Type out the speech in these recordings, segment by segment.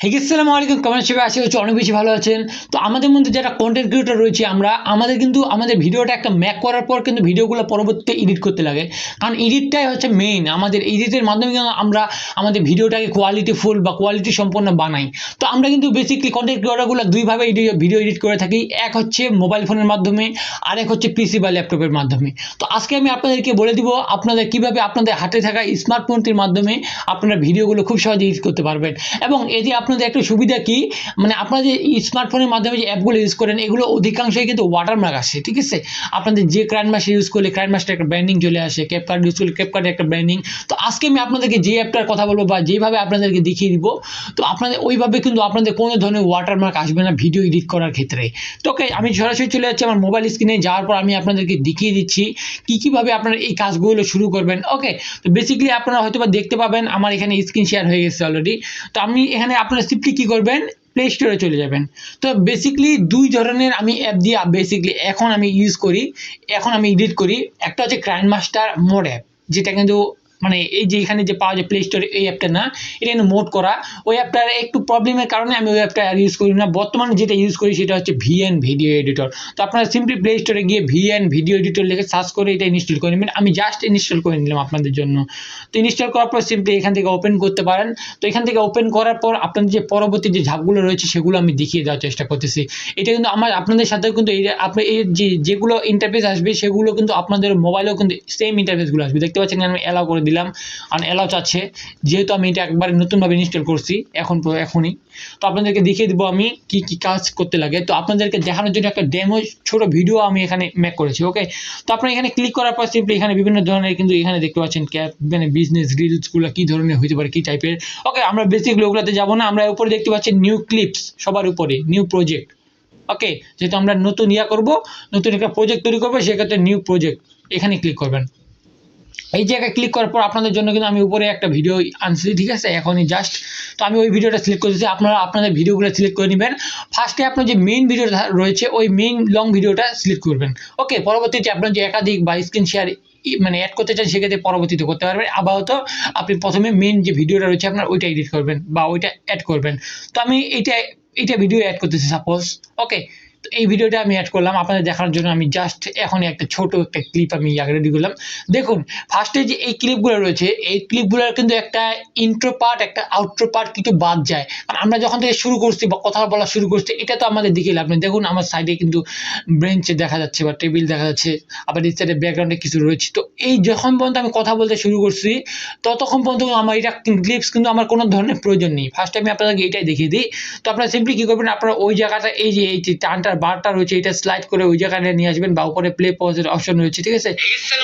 আসসালামু আলাইকুম, কেমন আছেন? আশা করছি অনেক বেশি ভালো আছেন। তো আমাদের মধ্যে যারা কন্টেন্ট ক্রিয়েটর রয়েছে আমাদের ভিডিওটা একটা ম্যাক করার পর কিন্তু ভিডিওগুলো পরবর্তীতে এডিট করতে লাগে, কারণ এডিটটাই হচ্ছে মেইন। আমাদের এডিটের মাধ্যমে কিন্তু আমরা আমাদের ভিডিওটাকে কোয়ালিটিফুল বা কোয়ালিটি সম্পন্ন বানাই। তো আমরা কিন্তু বেসিক্যালি কন্টেন্ট ক্রিয়েটরগুলো দুইভাবে ভিডিও এডিট করে থাকি, এক হচ্ছে মোবাইল ফোনের মাধ্যমে, আর এক হচ্ছে পিসি বা ল্যাপটপের মাধ্যমে। তো আজকে আমি আপনাদেরকে বলে দিব আপনাদের কিভাবে আপনাদের হাতে থাকা স্মার্টফোনটির মাধ্যমে আপনারা ভিডিওগুলো খুব সহজে এডিট করতে পারবেন। এবং এতে আপনাদের একটা সুবিধা কি, মানে আপনারা যে স্মার্টফোনের মাধ্যমে যে অ্যাপগুলো ইউজ করেন এগুলো অধিকাংশই কিন্তু ওয়াটারমার্ক আসে, ঠিক আছে? আপনাদের যে ক্রাইনমাস ইউজ করলে ক্রাইনমাসটা একটা ব্র্যান্ডিং চলে আসে, ক্যাপকার্ট ইউজ করলে ক্যাপকার্টের একটা ব্র্যান্ডিং। তো আজকে আমি আপনাদেরকে যে অ্যাপটার কথা বলবো বা যেভাবে আপনাদেরকে দেখিয়ে দিব, তো আপনাদের ওইভাবে কিন্তু আপনাদের কোনো ধরনের ওয়াটারমার্ক আসবে না ভিডিও এডিট করার ক্ষেত্রে। তো ওকে, আমি সরাসরি চলে যাচ্ছি আমার মোবাইল স্ক্রিনে। যাওয়ার পর আমি আপনাদেরকে দেখিয়ে দিচ্ছি কীভাবে আপনারা এই কাজগুলো শুরু করবেন। ওকে, তো বেসিক্যালি আপনারা হয়তো বা দেখতে পাবেন আমার এখানে স্ক্রিন শেয়ার হয়ে গেছে অলরেডি। তো আমি এখানে আপনারা সিম্পলি কী করবেন, প্লে স্টোরে চলে যাবেন। তো বেসিক্যালি দুই ধরনের আমি অ্যাপ দিয়ে বেসিক্যালি এখন আমি ইউজ করি, এখন আমি এডিট করি। একটা হচ্ছে ক্রাইনমাস্টার মোড অ্যাপ, যেটা কিন্তু মানে এই যে এখানে যে পাওয়া যায় প্লে স্টোরে, এই অ্যাপটা না, এটা কিন্তু মোড করা। ওই অ্যাপটার একটু প্রবলেমের কারণে আমি ওই অ্যাপটা আর ইউজ করি না। বর্তমানে যেটা ইউজ করি সেটা হচ্ছে ভিএন ভিডিও এডিটর। তো আপনারা সিম্পলি প্লে স্টোরে গিয়ে ভিএন ভিডিও এডিটর লিখে সার্চ করে এটা ইনস্টল করে নেবেন। আমি জাস্ট ইনস্টল করে নিলাম আপনাদের জন্য। তো ইনস্টল করার পর সিম্পলি এখান থেকে ওপেন করতে পারেন। তো এখান থেকে ওপেন করার পর আপনাদের যে পরবর্তী যে ধাপগুলো রয়েছে সেগুলো আমি দেখিয়ে দেওয়ার চেষ্টা করতেছি। এটা কিন্তু আপনাদের সাথে কিন্তু আপনি এই যেগুলো ইন্টারফেস আসবে সেগুলো কিন্তু আপনাদের মোবাইলেও কিন্তু সেম ইন্টারফেসগুলো আসবে। দেখতে পাচ্ছেন আমি অ্যালাউ করে দিলাম, আর অ্যালাউ চাচ্ছে, যেহেতু আমি এটা একবারে নতুনভাবে ইনস্টল করছি এখনই। তো আপনাদেরকে দেখিয়ে দিব আমি কি কাজ করতে লাগে। তো আপনাদেরকে দেখানোর জন্য একটা ডেমো ছোট ভিডিও আমি এখানে মেক করেছি। ওকে, তো আপনারা এখানে ক্লিক করার পর সিম্পলি এখানে বিভিন্ন ধরনের কিন্তু এখানে দেখতে পাচ্ছেন মানে বিজনেস রিলসগুলো কী ধরনের হতে পারে, কী টাইপের। ওকে, আমরা বেসিকলি ওগুলোতে যাবো না। আমরা উপরে দেখতে পাচ্ছি নিউ ক্লিপস, সবার উপরে নিউ প্রজেক্ট। ওকে, যেহেতু আমরা নতুন করবো, নতুন একটা প্রজেক্ট তৈরি করবো, সেক্ষেত্রে নিউ প্রজেক্ট এখানে ক্লিক করবেন। এই জায়গায় ক্লিক করার পর আপনাদের জন্য কিন্তু আমি উপরে একটা ভিডিও আনছি, ঠিক আছে? এখনই জাস্ট। তো আমি ওই ভিডিওটা সিলেক্ট করেছি, আপনারা আপনাদের ভিডিওগুলো সিলেক্ট করে নেবেন। ফার্স্টে আপনার যে মেইন ভিডিওটা রয়েছে ওই মেইন লং ভিডিওটা সিলেক্ট করবেন। ওকে, পরবর্তীতে আপনার যে একাধিক বা স্ক্রিন শেয়ার মানে অ্যাড করতে চান সেক্ষেত্রে পরবর্তীতে করতে পারবেন। আপাতত আপনি প্রথমে মেইন যে ভিডিওটা রয়েছে আপনার ওইটা এডিট করবেন বা ওইটা অ্যাড করবেন। তো আমি এইটা ভিডিও অ্যাড করতেছি সাপোজ। ওকে, তো এই ভিডিওটা আমি অ্যাড করলাম আপনাদের দেখানোর জন্য। আমি জাস্ট এখন একটা ছোট একটা ক্লিপ আমি রেডি করলাম। দেখুন, ফার্স্টে যে এই ক্লিপগুলো রয়েছে এই ক্লিপগুলোর কিন্তু একটা ইন্ট্রো পার্ট, একটা আউট্রো পার্ট কিছু বাদ যায়। কারণ আমরা যখন থেকে শুরু করছি বা কথা বলা শুরু করছি, এটা তো আমাদের দিকে লাভ নেই। দেখুন আমার সাইডে কিন্তু বেঞ্চ দেখা যাচ্ছে বা টেবিল দেখা যাচ্ছে, আবার এই সাইডে ব্যাকগ্রাউন্ডে কিছু রয়েছে। তো এই যখন পর্যন্ত আমি কথা বলতে শুরু করছি ততক্ষণ পর্যন্ত আমার এটা ক্লিপস কিন্তু আমার কোনো ধরনের প্রয়োজন নেই। ফার্স্টে আমি আপনাদেরকে এটাই দেখিয়ে দিই। তো আপনারা সিম্পলি কী করবেন, আপনারা ওই জায়গাটা এই যে টানটা বারটা রয়েছে এটা স্লাইড করে ওই জায়গাটা নিয়ে আসবেন, বা উপরে প্লে পজের অপশন রয়েছে, ঠিক আছে?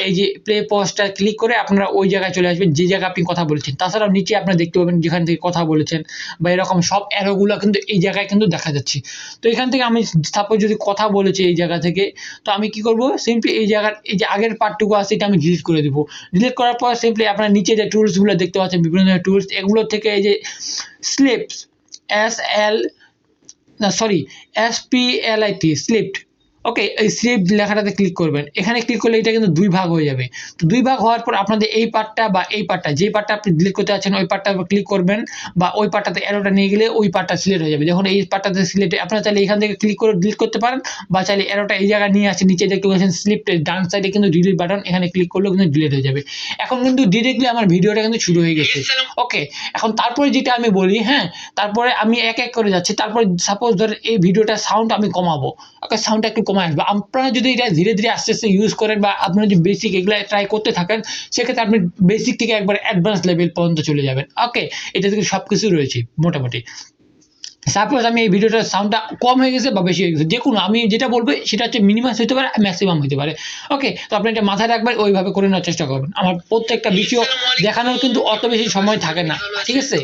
এই যে প্লে পজটা ক্লিক করে আপনারা ওই জায়গায় চলে আসবেন যে জায়গায় আপনি কথা বলেছেন। তাছাড়াও নিচে আপনারা দেখতে পাবেন যেখান থেকে কথা বলেছেন বা এরকম সব অ্যারোগুলো কিন্তু এই জায়গায় কিন্তু দেখা যাচ্ছে। তো এখান থেকে আমি সাপোজ যদি কথা বলেছি এই জায়গা থেকে, তো আমি কি করব, সিম্পলি এই জায়গার এই যে আগের পার্টটুকু আছে এটা আমি ডিলিট করে দেবো। ডিলিট করার পর সিম্পলি আপনার নিচে যে টুলসগুলো দেখতে পাচ্ছেন বিভিন্ন ধরনের টুলস, এগুলোর থেকে এই যে স্লিপস, SPLIT স্লিপ্ট। ওকে, এই স্লিপ লেখাটাতে ক্লিক করবেন। এখানে ক্লিক করলে এটা কিন্তু দুই ভাগ হয়ে যাবে। তো দুই ভাগ হওয়ার পর আপনাদের এই পার্টটা বা এই পার্টটা, যে পার্টটা আপনি ডিলিট করতে চাচ্ছেন ওই পার্টটা ক্লিক করবেন, বা ওই পার্টটাতে অ্যারোটা নিয়ে গেলে ওই পার্টটা সিলেক্ট হয়ে যাবে। যখন এই পার্টটাতে সিলেক্ট, আপনারা চাইলে এখান থেকে ক্লিক করে ডিলিট করতে পারেন, বা চাইলে অ্যারোটা এই জায়গায় নিয়ে আসে নিচে দেখতে পাচ্ছেন স্লিপ্টের ডান সাইডে কিন্তু ডিলিট বাটন, এখানে ক্লিক করলেও কিন্তু ডিলিট হয়ে যাবে। এখন কিন্তু ডিরেক্টলি আমার ভিডিওটা কিন্তু শুরু হয়ে গেছে। ওকে, এখন তারপরে যেটা আমি বলি, হ্যাঁ, তারপরে আমি এক এক করে যাচ্ছি। তারপরে সাপোজ ধর এই ভিডিওটা সাউন্ড আমি কমাবো। ওকে, সাউন্ডটা একটু কমায় আসবে। আপনারা যদি এটা ধীরে ধীরে আস্তে আস্তে ইউজ করেন বা আপনারা যদি বেসিক এগুলো ট্রাই করতে থাকেন, সেক্ষেত্রে আপনি বেসিক থেকে একবার অ্যাডভান্স লেভেল পর্যন্ত চলে যাবেন। ওকে, এটা থেকে সব কিছু রয়েছে মোটামুটি। সাপোজ আমি এই ভিডিওটার সাউন্ডটা কম হয়ে গেছে বা বেশি হয়ে গেছে, যে কোনো আমি যেটা বলবো সেটা হচ্ছে মিনিমাম হতে পারে, ম্যাক্সিমাম হতে পারে। ওকে, তো আপনি এটা মাথায় রাখবেন, ওইভাবে করে নেওয়ার চেষ্টা করবেন। আমার প্রত্যেকটা ভিডিও দেখানোর কিন্তু অত বেশি সময় থাকে না, ঠিক আছে?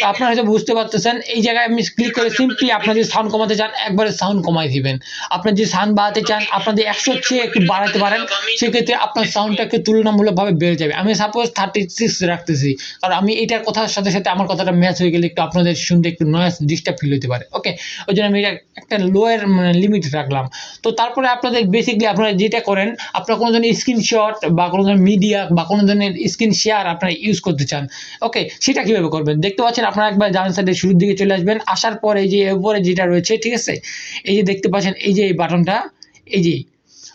তো আপনারা হয়তো বুঝতে পারতেছেন। এই জায়গায় আমি ক্লিক করে সিম্পলি আপনার যদি সাউন্ড কমাতে চান একবারে সাউন্ড কমাই দিবেন। আপনার যদি সাউন্ড বাড়াতে চান আপনাদের 100 চেয়ে একটু বাড়াতে পারেন, সেক্ষেত্রে আপনার সাউন্ডটা একটু তুলনামূলকভাবে বেড়ে যাবে। আমি সাপোজ 36 রাখতেছি, কারণ আমি এটার কথার সাথে সাথে আমার কথাটা ম্যাচ হয়ে গেলে একটু আপনাদের শুনতে একটু নয়েজ ডিস্টার্ব ফিল হতে পারে। ওকে, ওই জন্য আমি এটা একটা লোয়ার মানে লিমিট রাখলাম। তো তারপরে আপনাদের বেসিকলি আপনারা যেটা করেন, আপনারা কোনো ধরনের স্ক্রিনশট বা কোনো ধরনের মিডিয়া বা কোনো ধরনের স্ক্রিন শেয়ার আপনারা ইউজ করতে চান, ওকে, সেটা কিভাবে করবেন দেখতে পাচ্ছেন। আপনারা একবার ডান সাইডে শুরুর দিকে চলে আসবেন, আসার পরে এই যে উপরে যেটা রয়েছে, ঠিক আছে, এই যে দেখতে পাচ্ছেন এই যে এই বাটনটা, এই যে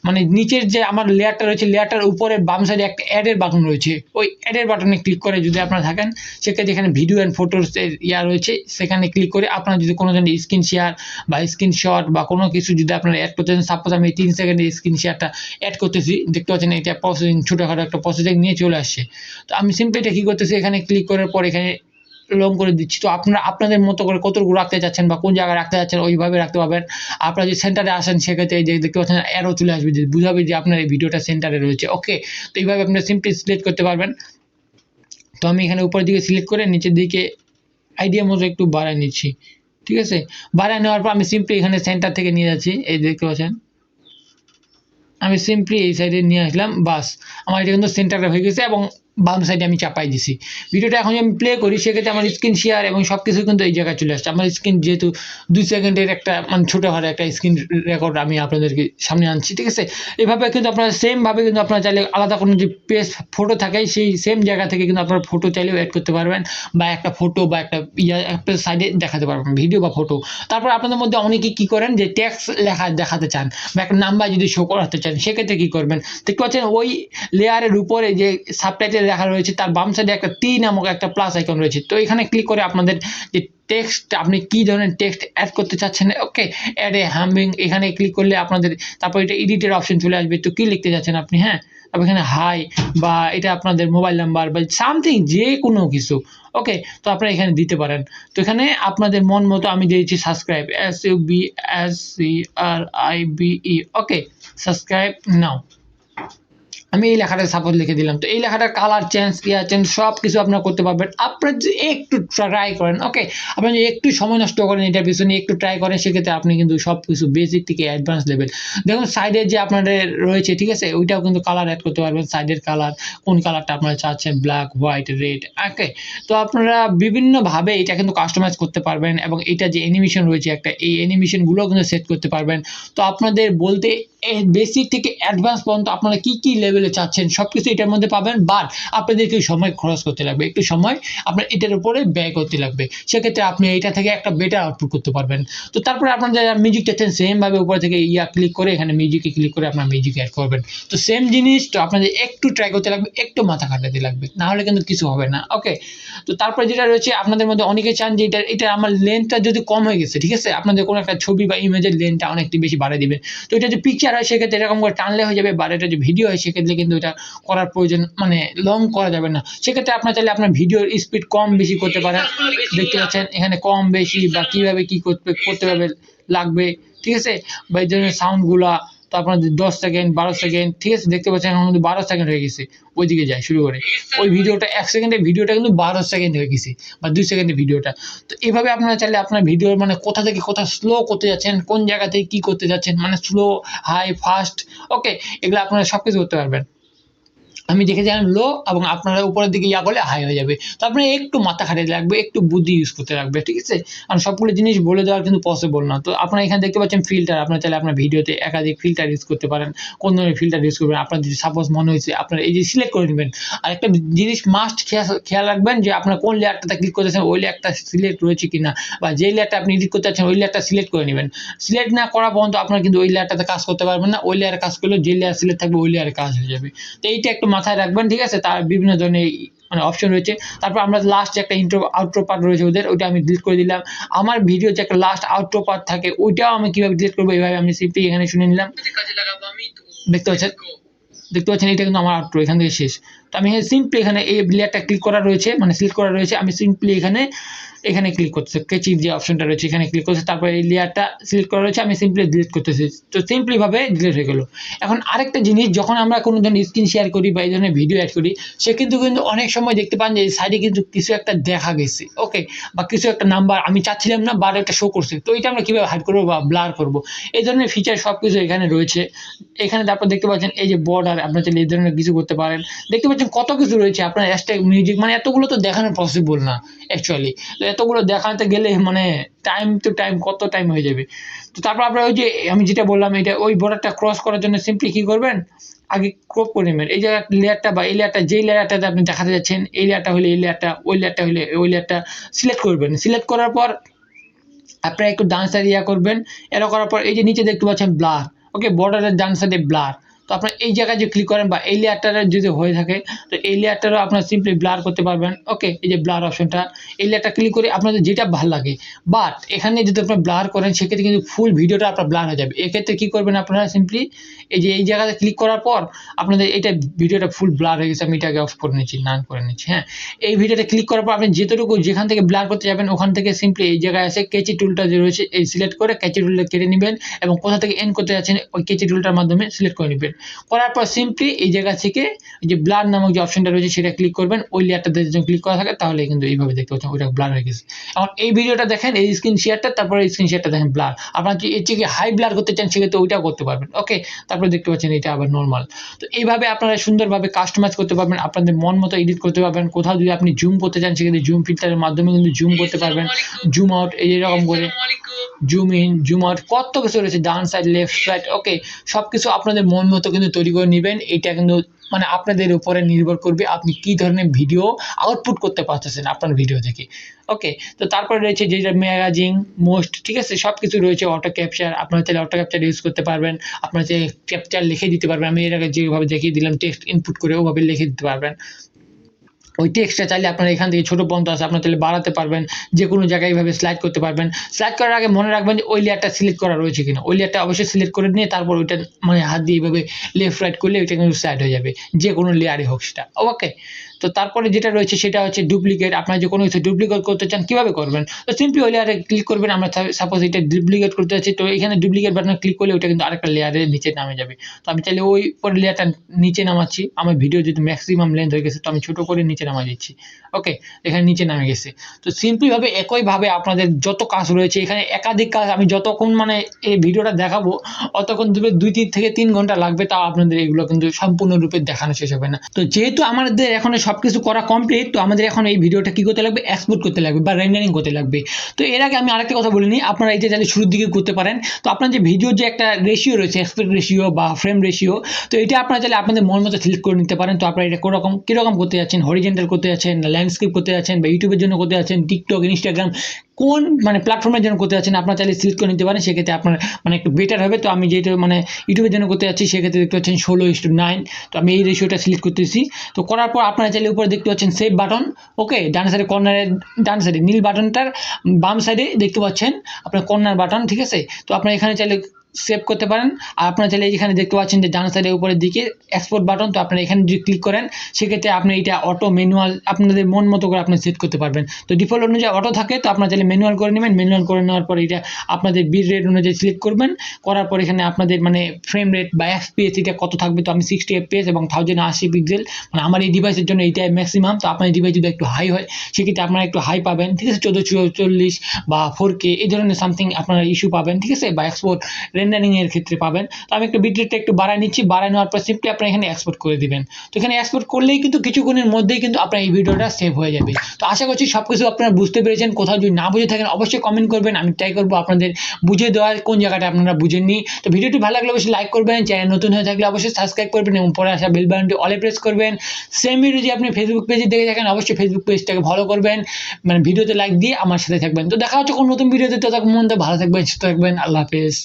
মানে নিচের যে আমার লেয়ারটা রয়েছে, লেয়ারটার উপরে বাম সাইডে একটা অ্যাডের বাটন রয়েছে, ওই অ্যাডের বাটনে ক্লিক করে যদি আপনারা থাকেন, সেক্ষেত্রে এখানে ভিডিও অ্যান্ড ফটোস এর রয়েছে, সেখানে ক্লিক করে আপনারা যদি কোনো ধরনের স্ক্রিন শেয়ার বা স্ক্রিনশট বা কোনো কিছু যদি আপনারা অ্যাড করতে চান, সাপোজ আমি 3 সেকেন্ডের স্ক্রিন শেয়ারটা অ্যাড করতেছি, দেখতে পাচ্ছেন এটা প্রসেসিং, ছোটোখাটো একটা প্রসেসিং নিয়ে চলে আসছে। তো আমি সিম্পলি এটা কী করতেছি, এখানে ক্লিক করার পর এখানে লং করে দিচ্ছি। তো আপনারা আপনাদের মতো করে কতটুকু রাখতে চাচ্ছেন বা কোন জায়গায় রাখতে চাচ্ছেন ওইভাবে রাখতে পারবেন। আপনারা যদি সেন্টারে আসেন, সেক্ষেত্রে এই যে দেখতে পাচ্ছেন অ্যারো চলে আসবে, যে বুঝাবে যে আপনার এই ভিডিওটা সেন্টারে রয়েছে। ওকে, তো এইভাবে আপনারা সিম্পলি সিলেক্ট করতে পারবেন। তো আমি এখানে উপরের দিকে সিলেক্ট করে নিচের দিকে আইডিয়া মতো একটু বাড়ায় নিচ্ছি, ঠিক আছে। বাড়ায় নেওয়ার পর আমি সিম্পলি এখানে সেন্টার থেকে নিয়ে যাচ্ছি, এই দেখতে পাচ্ছেন আমি সিম্পলি এই সাইডে নিয়ে আসলাম, বাস আমার এটা কিন্তু সেন্টারে হয়ে গেছে এবং বাম সাইডে আমি চাপাই দিছি। ভিডিওটা এখন আমি প্লে করি, সেক্ষেত্রে আমার স্ক্রিন শেয়ার এবং সব কিছু কিন্তু এই জায়গায় চলে আসছে। আমার স্ক্রিন যেহেতু 2 সেকেন্ডের একটা মানে ছোটোখাটো একটা স্ক্রিন রেকর্ড আমি আপনাদেরকে সামনে আনছি, ঠিক আছে। এভাবে কিন্তু আপনারা সেমভাবে কিন্তু আপনারা চাইলে আলাদা কোনো যে পেজ ফটো থাকে, সেই সেম জায়গা থেকে কিন্তু আপনারা ফটো চাইলেও অ্যাড করতে পারবেন, বা একটা ফটো বা একটা একটা সাইডে দেখাতে পারবেন, ভিডিও বা ফটো। তারপর আপনাদের মধ্যে অনেকেই কী করেন, যে টেক্সট লেখা দেখাতে চান বা একটা নাম্বার যদি শো করাতে চান, সেক্ষেত্রে কী করবেন দেখতে পাচ্ছেন, ওই লেয়ারের উপরে যে সাবটাইটেল লেখা রয়েছে তার বাম সাইডে একটা টি নামক একটা প্লাস আইকন রয়েছে। তো এখানে ক্লিক করে আপনাদের যে টেক্সট, আপনি কি ধরনের টেক্সট অ্যাড করতে চাচ্ছেন, ওকে, অ্যাড এ হামিং, এখানে ক্লিক করলে আপনাদের তারপর এটা এডিটের অপশন চলে আসবে। তো কি লিখতে চাচ্ছেন আপনি, হ্যাঁ, তারপর এখানে হাই বা এটা আপনাদের মোবাইল নাম্বার বা সামথিং যে কোনো কিছু, ওকে, তো আপনারা এখানে দিতে পারেন। তো এখানে আপনাদের মন মতো আমি দিয়েছি সাবস্ক্রাইব, SUBSCRIBE, ওকে, সাবস্ক্রাইব নাও। আমি এই লেখাটা সাপোজ লিখে দিলাম। তো এই লেখাটার কালার চেঞ্জ, চেঞ্জ সব কিছু আপনারা করতে পারবেন। আপনারা যদি একটু ট্রাই করেন, ওকে, আপনি যদি একটু সময় নষ্ট করেন এটার পিছনে, একটু ট্রাই করেন, সেক্ষেত্রে আপনি কিন্তু সব কিছু বেসিক থেকে অ্যাডভান্স লেভেল, দেখুন সাইডে যে আপনাদের রয়েছে, ঠিক আছে, ওইটাও কিন্তু কালার অ্যাড করতে পারবেন। সাইডের কালার, কোন কালারটা আপনারা চাচ্ছেন, ব্ল্যাক, হোয়াইট, রেড, ওকে, তো আপনারা বিভিন্নভাবে এটা কিন্তু কাস্টমাইজ করতে পারবেন। এবং এটা যে অ্যানিমেশন রয়েছে একটা, এই অ্যানিমেশনগুলো কিন্তু সেট করতে পারবেন। তো আপনাদের বলতে বেসিক থেকে অ্যাডভান্স পর্যন্ত আপনারা কি কি লেভেলে চাচ্ছেন সবকিছু এটার মধ্যে পাবেন। বাট আপনাদেরকে সময় খরচ করতে লাগবে, একটু সময় আপনার এটার উপরে ব্যয় করতে লাগবে, সেক্ষেত্রে আপনি এটা থেকে একটা বেটার আউটপুট করতে পারবেন। তো তারপরে আপনারা যারা মিউজিক চাচ্ছেন, সেমভাবে উপর থেকে ক্লিক করে এখানে মিউজিকে ক্লিক করে আপনার মিউজিক অ্যাড করবেন। তো সেম জিনিস, তো আপনাদের একটু ট্রাই করতে লাগবে, একটু মাথা খাটাতে লাগবে, না হলে কিন্তু কিছু হবে না। ওকে, তো তারপরে যেটা রয়েছে, আপনাদের মধ্যে অনেকে চান যে এটা আমার লেন্থটা যদি কম হয়ে গেছে, ঠিক আছে, আপনাদের কোনো একটা ছবি বা ইমেজের লেন্থটা অনেকটি বেশি বাড়িয়ে দিবেন। তো এটা যে পিকচার হয়, সেক্ষেত্রে এরকম করে টানলে হয়ে যাবে, বা এটা যে ভিডিও হয়, সেক্ষেত্রে কিন্তু এটা করার প্রয়োজন, মানে লং করা যাবে না। সেক্ষেত্রে আপনার চাইলে আপনার ভিডিওর স্পিড কম বেশি করতে পারেন। দেখতে পাচ্ছেন এখানে কম বেশি বা কিভাবে কি করতে হবে লাগবে, ঠিক আছে, বা এই ধরনের সাউন্ডগুলা। তো আপনাদের 10 সেকেন্ড, 12 সেকেন্ড, ঠিক আছে, দেখতে পাচ্ছেন এখন কিন্তু 12 সেকেন্ড হয়ে গেছে, ওইদিকে যায় শুরু করে। ওই ভিডিওটা 1 সেকেন্ডের ভিডিওটা কিন্তু 12 সেকেন্ড হয়ে গেছে, বা 2 সেকেন্ডের ভিডিওটা। তো এভাবে আপনারা চাইলে আপনার ভিডিওর মানে কোথা থেকে কোথা স্লো করতে যাচ্ছেন, কোন জায়গা থেকে কি করতে যাচ্ছেন, মানে স্লো, হাই, ফাস্ট, ওকে, এগুলো আপনারা সবকিছু করতে পারবেন। আমি দেখেছিলাম লো, এবং আপনারা উপরের দিকে করলে হাই হয়ে যাবে। তো আপনার একটু মাথা খাটাতে লাগবে, একটু বুদ্ধি ইউজ করতে লাগবে, ঠিক আছে। আর সবগুলো জিনিস বলে দেওয়ার কিন্তু পসিবল না। তো আপনারা এখানে দেখতে পাচ্ছেন ফিল্টার, আপনারা চাইলে আপনার ভিডিওতে একাধিক ফিল্টার ইউজ করতে পারেন। কোন ধরনের ফিল্টার ইউজ করবেন, আপনার যদি সাপোজ মনে হয়েছে, আপনারা এই যে সিলেক্ট করে নেবেন। আর একটা জিনিস মাস্ট খেয়াল রাখবেন, যে আপনার কোন লেয়ারটাতে ক্লিক করতেছেন, ওই লেয়ারটা সিলেক্ট রয়েছে কিনা, বা যে লেয়ারটা আপনি এডিট করতে চাচ্ছেন ওই লেয়ারটা সিলেক্ট করে নেবেন। সিলেক্ট না করা পর্যন্ত আপনারা কিন্তু ওই লেয়ারটাতে কাজ করতে পারবেন না। ওই লেয়ারে কাজ করলে যে লেয়ার সিলেক্ট থাকবে ওই লেয়ারে কাজ হয়ে যাবে। তো এইটা একটু মাথায় রাখবেন, ঠিক আছে। তার বিভিন্ন ধরনের মানে অপশন রয়েছে। তারপর আমরা লাস্ট একটা ইন্ট্রো আউট্রো পার্ট রয়েছে ওদের, ওইটা আমি ডিলিট করে দিলাম। আমার ভিডিও যে একটা লাস্ট আউট্রো পার্ট থাকে, ওইটাও আমি কিভাবে ডিলিট করবো, এইভাবে আমি সিম্পলি এখানে শুনে নিলাম। দেখতে পাচ্ছেন এটা কিন্তু আমার আউট্রো এখান থেকে শেষ। তো আমি সিম্পলি এখানে এই লেয়ারটা ক্লিক করা রয়েছে, মানে সিলেক্ট করা রয়েছে, আমি সিম্পলি এখানে ক্লিক করতেছি, কেচির যে অপশনটা রয়েছে এখানে ক্লিক করতেছি, তারপরে এই লেয়ারটা সিলেক্ট করা রয়েছে, আমি সিম্পলি ডিলিট করতেছি। তো সিম্পলি ভাবে ডিলিট হয়ে গেল। এখন আরেকটা জিনিস, যখন আমরা কোনো ধরনের স্ক্রিন শেয়ার করি বা এই ধরনের ভিডিও অ্যাড করি, সে কিন্তু অনেক সময় দেখতে পান যে সাইডে কিন্তু কিছু একটা দেখা গেছে, ওকে, বা কিছু একটা নাম্বার আমি চাচ্ছিলাম না, বা একটা শো করছে। তো এটা আমরা কিভাবে হাইড করবো বা ব্লার করবো, এই ধরনের ফিচার সব কিছু এখানে রয়েছে। এখানে তারপর দেখতে পাচ্ছেন এই যে বর্ডার, আপনার চাইলে এই ধরনের কিছু করতে পারেন। দেখতে পাচ্ছেন কত কিছু রয়েছে, আপনার হ্যাশট্যাগ, মিউজিক, মানে এতগুলো তো দেখানো পসিবল না অ্যাকচুয়ালি। তো এতগুলো দেখাতে গেলে মানে টাইম টু টাইম কত টাইম হয়ে যাবে। তো তারপর আপনারা ওই যে আমি যেটা বললাম এটা ওই বর্ডারটা ক্রস করার জন্য সিম্পলি কী করবেন, আগে ক্রপ করে নেবেন এই জায়গায় লেয়ারটা বা এই লেয়ারটা যেই লেয়ারটাতে আপনি দেখাতে যাচ্ছেন, এই লেয়ারটা হলে এই লেয়ারটা, ওই লেয়ারটা হলে ওই লেয়ারটা সিলেক্ট করবেন। সিলেক্ট করার পর আপনারা একটু ডান সাইডে করবেন, এটা করার পর এই যে নিচে দেখতে পাচ্ছেন ব্লার, ওকে বর্ডারের ডান সাইডে ব্লার। তো আপনারা এই জায়গায় যে ক্লিক করেন বা এই লেয়ারটার যদি হয়ে থাকে তো এই লেয়ারটারও আপনারা সিম্পলি ব্লার করতে পারবেন। ওকে, এই যে ব্লার অপশনটা, এই লেয়ারটা ক্লিক করে আপনাদের যেটা ভালো লাগে, বাট এখানে যদি আপনারা ব্লার করেন সেক্ষেত্রে কিন্তু ফুল ভিডিওটা আপনার ব্লার হয়ে যাবে। এক্ষেত্রে কী করবেন আপনারা সিম্পলি এই যে এই জায়গাতে ক্লিক করার পর আপনাদের এটা ভিডিওটা ফুল ব্লার হয়ে গেছে, আমি এটাকে অফ করে নিচ্ছি, নান করে নিচ্ছি। হ্যাঁ, এই ভিডিওটা ক্লিক করার পর আপনি যেতটুকু যেখান থেকে ব্লার করতে যাবেন ওখান থেকে সিম্পলি এই জায়গায় এসে কেচি টুলটা যে রয়েছে এই সিলেক্ট করে কেচি টুলটা কেটে নেবেন এবং কোথা থেকে এন্ড করতে যাচ্ছেন ওই কেচি টুলটার মাধ্যমে সিলেক্ট করে নেবেন। করার পর সিম্পলি এই জায়গা থেকে যে ব্লার নামক যে অপশনটা রয়েছে সেটা ক্লিক করবেন, ওই লেয়ারটাতে যদি ক্লিক করা থাকে তাহলে কিন্তু এইভাবে দেখতে পাচ্ছেন ওইটা ব্লার হয়ে গেছে। এখন এই ভিডিওটা দেখেন, এই স্ক্রিন শেয়ারটা, তারপরে এই স্ক্রিন শেয়ারটা দেখেন ব্লার। আপনারা যদি এর থেকে হাই ব্লার করতে চান সেক্ষেত্রে ওইটাও করতে পারবেন। ওকে, তারপরে দেখতে পাচ্ছেন এটা আবার নর্মাল। তো এইভাবে আপনারা সুন্দরভাবে কাস্টমাইজ করতে পারবেন, আপনাদের মন মতো এডিট করতে পারবেন। কোথাও যদি আপনি জুম করতে চান সেক্ষেত্রে জুম ফিল্টারের মাধ্যমে কিন্তু জুম করতে পারবেন, জুম আউট এইরকম করে, জুম ইন জুম আউট কত কিছু রয়েছে, ডান সাইড লেফট সাইড। ওকে, সব কিছু আপনাদের মন মতো কিন্তু তৈরি করে নেবেন। এটা কিন্তু মানে আপনাদের উপরে নির্ভর করবে আপনি কী ধরনের ভিডিও আউটপুট করতে পারতেছেন আপনার ভিডিও থেকে। ওকে, তো তারপরে রয়েছে যেটা ম্যাগাজিন মোস্ট, ঠিক আছে, সব কিছু রয়েছে। অটো ক্যাপচার, আপনারা চাইলে অটো ক্যাপচার ইউজ করতে পারবেন, আপনারা চাইলে ক্যাপচার লিখে দিতে পারবেন। আমি এর আগে যেভাবে দেখিয়ে দিলাম টেক্সট ইনপুট করে ওভাবে লিখে দিতে পারবেন। ওই টেক্সটটা চাইলে আপনারা এখান থেকে ছোটো পর্যন্ত আছে আপনারা চাইলে বাড়াতে পারবেন, যে কোনো জায়গায় এইভাবে স্লাইড করতে পারবেন। স্লাইড করার আগে মনে রাখবেন যে ওই লেয়ারটা সিলেক্ট করা রয়েছে কিনা, ওই লেয়ারটা অবশ্যই সিলেক্ট করে নিয়ে তারপর ওইটা মানে হাত দিয়ে এইভাবে লেফট রাইট করলে ওইটা কিন্তু স্লাইড হয়ে যাবে, যে কোনো লেয়ারে হোক সেটা। ওকে, তো তারপরে যেটা রয়েছে সেটা হচ্ছে ডুপ্লিকেট। আপনারা যে কোনো কিছু ডুপ্লিকেট করতে চান কীভাবে করবেন, তো সিম্পলি ওই লেয়ারে ক্লিক করবেন। আমরা সাপোজ এটা ডুপ্লিকেট করতে চাচ্ছি, তো এখানে ডুপ্লিকেট বাটনে ক্লিক করলে ওইটা কিন্তু আরেকটা লেয়ারের নিচে নামে যাবে। তো আমি চাইলে ওই পরে লেয়ারটা নিচে নামাচ্ছি, আমার ভিডিও যদি ম্যাক্সিমাম লেন্থ হয়ে গেছে তো আমি ছোটো করে নিচে নামা দিচ্ছি। ওকে, এখানে নিচে নামে গেছে। তো সিম্পলিভাবে একইভাবে আপনাদের যত কাজ রয়েছে এখানে একাধিক কাজ, আমি যতক্ষণ মানে এই ভিডিওটা দেখাবো অতক্ষণ ধরে 2 থেকে 3 ঘন্টা লাগবে, তাও আপনাদের এগুলো কিন্তু সম্পূর্ণরূপে দেখানো শেষ হবে না। তো যেহেতু আমাদের এখন সব কিছু করা কমপ্লিট, তো আমাদের এখন এই ভিডিওটা কী করতে লাগবে, এক্সপোর্ট করতে লাগবে বা রেন্ডারিং করতে লাগবে। তো এর আগে আমি আরেকটা কথা বলিনি, আপনারা এটা চাইলে শুরুর দিকে করতে পারেন। তো আপনার যে ভিডিওর যে একটা রেশিও রয়েছে, এক্সপেক্ট রেশিও বা ফ্রেম রেশিও, তো এটা আপনারা চাইলে আপনাদের মন মতো সিলেক্ট করে নিতে পারেন। তো আপনারা এটা কীরকম করতে যাচ্ছেন, হরিজেন্টাল করতে যাচ্ছেন, ল্যান্ডস্কেপ করতে যাচ্ছেন, বা ইউটিউবের জন্য করতে যাচ্ছেন, টিকটক, ইনস্টাগ্রাম, কোন মানে প্ল্যাটফর্মের জন্য করতে যাচ্ছেন আপনারা চাইলে সিলেক্ট করে নিতে পারেন, সেক্ষেত্রে আপনার মানে একটু বেটার হবে। তো আমি যেহেতু মানে ইউটিউবের জন্য করতে যাচ্ছি সেক্ষেত্রে দেখতে পাচ্ছেন 16:9, তো আমি এই রেশিওটা সিলেক্ট করতেছি। তো করার পর আপনারা চাইলে উপরে দেখতে পাচ্ছেন সেভ বাটন। ওকে, ডান সাইডে কর্নারে, ডান সাইডে নীল বাটনটার বাম সাইডে দেখতে পাচ্ছেন আপনার কর্নার বাটন, ঠিক আছে। তো আপনারা এখানে চাইলে সেভ করতে পারেন। আর আপনারা চাইলে এখানে দেখতে পাচ্ছেন যে ডান সাইডে উপরের দিকে এক্সপোর্ট বাটন, তো আপনারা এখানে যদি ক্লিক করেন সেক্ষেত্রে আপনি এটা অটো ম্যানুয়াল আপনাদের মন মতো করে আপনি সেট করতে পারবেন। তো ডিফল্ট অনুযায়ী অটো থাকে, তো আপনারা চাইলে ম্যানুয়াল করে নেবেন। ম্যানুয়াল করে নেওয়ার পর এটা আপনাদের বিট রেট অনুযায়ী সিলেক্ট করবেন। করার পর এখানে আপনাদের মানে ফ্রেম রেট বা এফপিএস এটা কত থাকবে, তো আমি 60 এফপিএস এবং 1080 পিক্সেল, মানে আমার এই ডিভাইসের জন্য এইটাই ম্যাক্সিমাম। তো আপনার ডিভাইস যদি একটু হাই হয় সেক্ষেত্রে আপনারা একটু হাই পাবেন, ঠিক আছে, 1440 বা 4K এই ধরনের সামথিং আপনারা ইস্যু পাবেন, ঠিক আছে, বা এক্সপোর্ট রেন্ডারিং এর ক্ষেত্রে পাবেন। তো আমি একটু বিট রেটটা একটু বাড়ায় নিচ্ছি, বাড়ায় নেওয়ার পর সিম্পলি আপনারা এখানে এক্সপোর্ট করে দিবেন। তো এখানে এক্সপোর্ট করলেই কিন্তু কিছুক্ষণের মধ্যেই কিন্তু আপনার এই ভিডিওটা সেভ হয়ে যাবে। তো আশা করছি সব কিছু আপনারা বুঝতে পেরেছেন। কোথাও যদি না বুঝে থাকেন অবশ্যই কমেন্ট করবেন, আমি ট্রাই করবো আপনাদের বুঝিয়ে দেওয়ার কোন জায়গাটা আপনারা বুঝেননি। তো ভিডিওটি ভালো লাগলে অবশ্যই লাইক করবেন, চ্যানেল নতুন হয়ে থাকলে অবশ্যই সাবস্ক্রাইব করবেন এবং পরে আসা বেল বাটনটি অলে প্রেস করবেন। সেম ভিডিও যদি আপনি ফেসবুক পেজে দেখে থাকেন অবশ্যই ফেসবুক পেজটাকে ফলো করবেন, মানে ভিডিওতে লাইক দিয়ে আমার সাথে থাকবেন। তো দেখা হচ্ছে কোন নতুন ভিডিওতে, তো তখন মন ভালো থাকবেন, সুস্থ থাকবেন, আল্লাহ হাফেজ।